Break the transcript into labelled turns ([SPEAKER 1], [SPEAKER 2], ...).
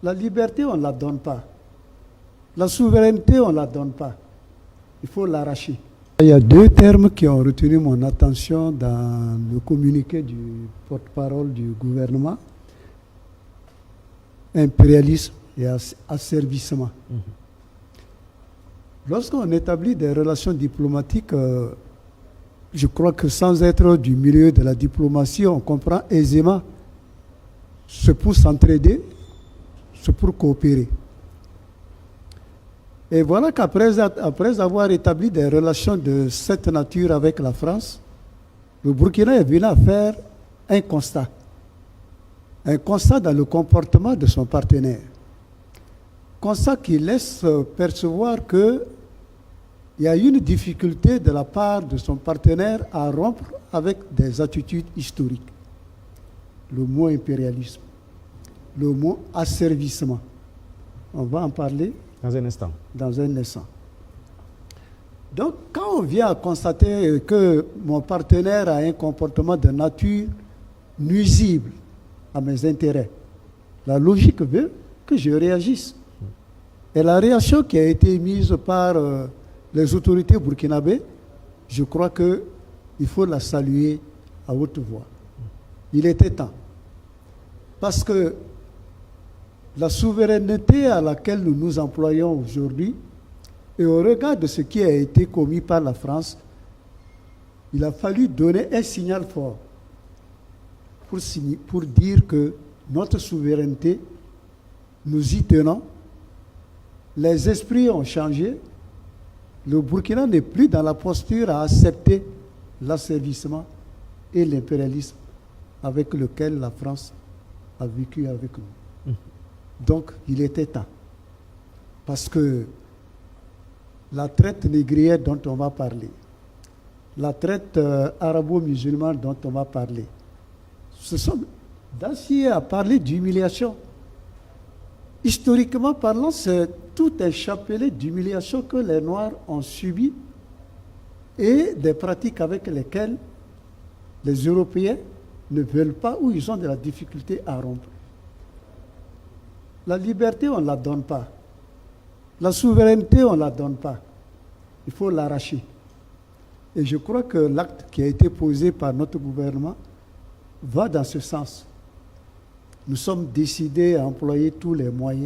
[SPEAKER 1] La liberté, on ne la donne pas. La souveraineté, on ne la donne pas. Il faut l'arracher. Il y a deux termes qui ont retenu mon attention dans le communiqué du porte-parole du gouvernement. Impérialisme et asservissement. Lorsqu'on établit des relations diplomatiques, je crois que sans être du milieu de la diplomatie, on comprend aisément c'est pour s'entraider, c'est pour coopérer. Et voilà qu'après avoir établi des relations de cette nature avec la France, le Burkina est venu à faire un constat. Un constat dans le comportement de son partenaire. Constat qui laisse percevoir qu'il y a une difficulté de la part de son partenaire à rompre avec des attitudes historiques. Le mot impérialisme, le mot asservissement. On va en parler
[SPEAKER 2] dans un instant.
[SPEAKER 1] Donc, quand on vient à constater que mon partenaire a un comportement de nature nuisible à mes intérêts, la logique veut que je réagisse. Et la réaction qui a été mise par les autorités burkinabées, je crois qu'il faut la saluer à haute voix. Il était temps. Parce que la souveraineté à laquelle nous nous employons aujourd'hui, et au regard de ce qui a été commis par la France, il a fallu donner un signal fort pour dire que notre souveraineté, nous y tenons. Les esprits ont changé. Le Burkina n'est plus dans la posture à accepter l'asservissement et l'impérialisme avec lequel la France a vécu avec nous. Donc, il était temps. Parce que la traite négrière dont on va parler, la traite arabo-musulmane dont on va parler, ce sont d'acier à parler d'humiliation. Historiquement parlant, c'est tout un chapelet d'humiliation que les Noirs ont subi et des pratiques avec lesquelles les Européens ne veulent pas ou ils ont de la difficulté à rompre. La liberté, on ne la donne pas. La souveraineté, on ne la donne pas. Il faut l'arracher. Et je crois que l'acte qui a été posé par notre gouvernement va dans ce sens. Nous sommes décidés à employer tous les moyens